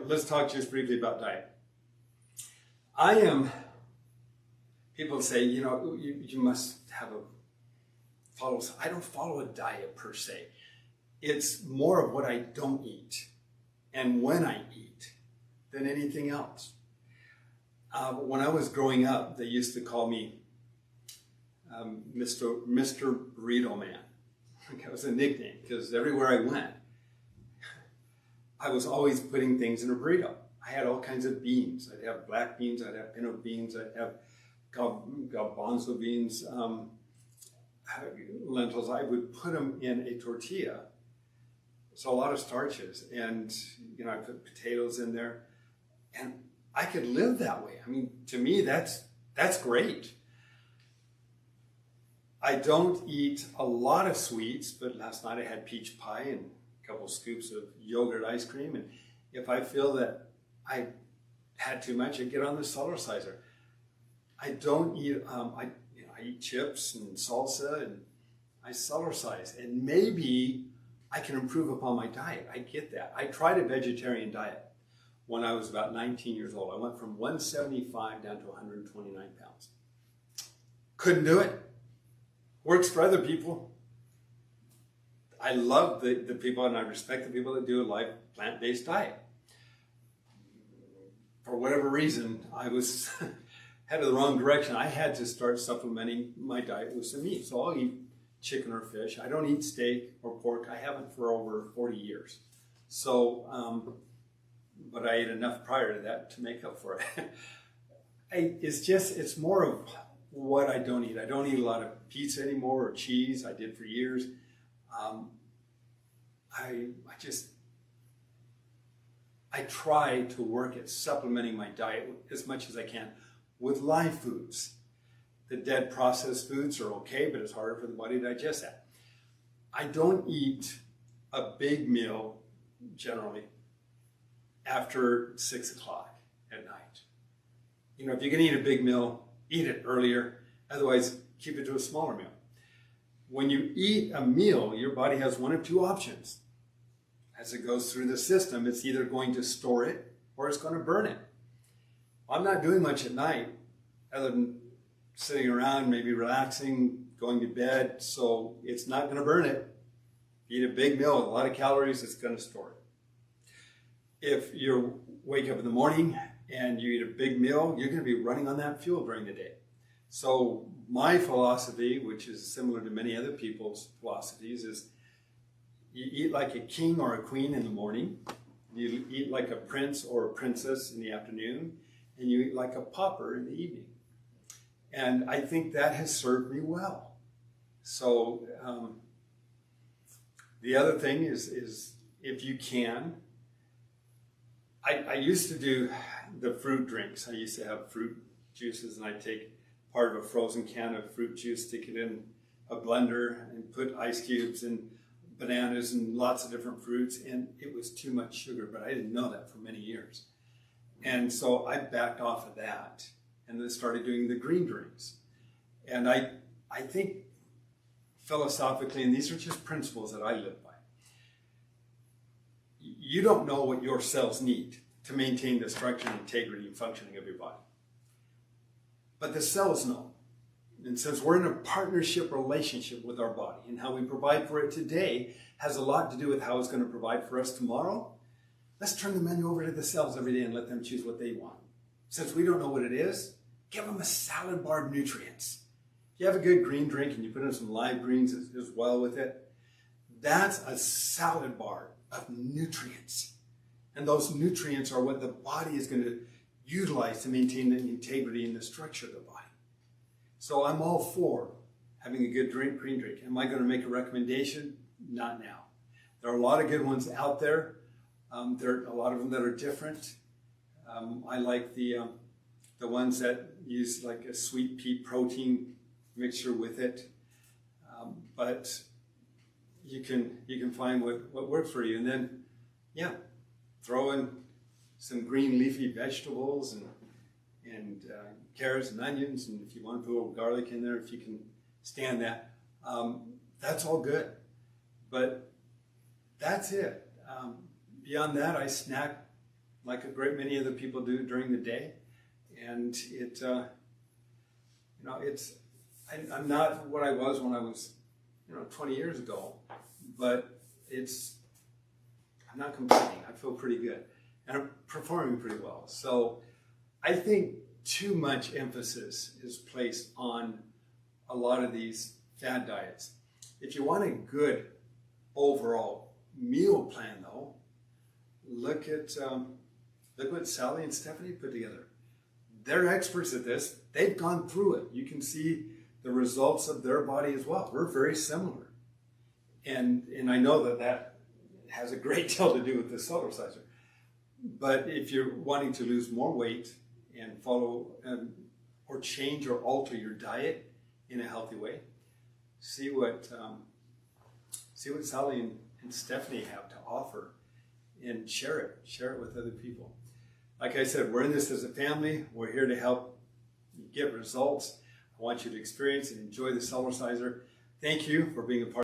let's talk just briefly about diet. People say, you must have I don't follow a diet per se. It's more of what I don't eat and when I eat than anything else. When I was growing up, they used to call me Mr. Burrito Man. That was a nickname because everywhere I went, I was always putting things in a burrito. I had all kinds of beans. I'd have black beans, I'd have pinto beans, I'd have garbanzo beans, lentils. I would put them in a tortilla. So a lot of starches, and I put potatoes in there, and I could live that way. I mean, to me, that's great. I don't eat a lot of sweets, but last night I had peach pie and a couple scoops of yogurt ice cream, and if I feel that I had too much, I get on the Cellerciser. I don't eat. I eat chips and salsa, and I Cellercise, and maybe I can improve upon my diet. I get that. I tried a vegetarian diet when I was about 19 years old. I went from 175 down to 129 pounds. Couldn't do it. Works for other people. I love the people, and I respect the people that do a live plant-based diet. For whatever reason, I was headed the wrong direction. I had to start supplementing my diet with some meat. So I'll eat chicken or fish. I don't eat steak or pork. I haven't for over 40 years. So, but I ate enough prior to that to make up for it. It's more of what I don't eat. I don't eat a lot of pizza anymore or cheese. I did for years. I try to work at supplementing my diet as much as I can with live foods. The dead processed foods are okay, but it's harder for the body to digest that. I don't eat a big meal generally after 6 o'clock at night. If you're going to eat a big meal, eat it earlier. Otherwise, keep it to a smaller meal. When you eat a meal, your body has one of two options. As it goes through the system, it's either going to store it or it's going to burn it. I'm not doing much at night other than sitting around, maybe relaxing, going to bed, so it's not going to burn it. Eat a big meal with a lot of calories, it's going to store it. If you wake up in the morning and you eat a big meal, you're going to be running on that fuel during the day. So my philosophy, which is similar to many other people's philosophies, is you eat like a king or a queen in the morning, you eat like a prince or a princess in the afternoon, and you eat like a pauper in the evening. And I think that has served me well. So the other thing is if you can, I used to do the fruit drinks. I used to have fruit juices, and I'd take part of a frozen can of fruit juice, stick it in a blender, and put ice cubes and bananas and lots of different fruits, and it was too much sugar, but I didn't know that for many years. And so I backed off of that and then started doing the green drinks. And I think philosophically, and these are just principles that I live by, you don't know what your cells need to maintain the structure, integrity, and functioning of your body. But the cells know. And since we're in a partnership relationship with our body, and how we provide for it today has a lot to do with how it's going to provide for us tomorrow, let's turn the menu over to the cells every day and let them choose what they want. Since we don't know what it is, give them a salad bar of nutrients. If you have a good green drink and you put in some live greens as well with it, that's a salad bar of nutrients. And those nutrients are what the body is going to utilize to maintain the integrity and the structure of the body. So I'm all for having a good green drink. Am I going to make a recommendation? Not now. There are a lot of good ones out there. There are a lot of them that are different. I like the ones that use like a sweet pea protein mixture with it. But you can find what works for you. And then, throw in some green leafy vegetables and carrots and onions, and if you want to put a little garlic in there, if you can stand that, that's all good. But that's it. Beyond that, I snack like a great many other people do during the day. And it, I'm not what I was when I was, 20 years ago, but I'm not complaining. I feel pretty good, and I'm performing pretty well. So I think too much emphasis is placed on a lot of these fad diets. If you want a good overall meal plan, though, look what Sally and Stephanie put together. They're experts at this. They've gone through it. You can see the results of their body as well. We're very similar. And I know that has a great deal to do with the Cellerciser. But if you're wanting to lose more weight and follow or change or alter your diet in a healthy way, see what Sally and Stephanie have to offer, and share it with other people. Like I said, we're in this as a family. We're here to help you get results. I want you to experience and enjoy the Cellerciser. Thank you for being a part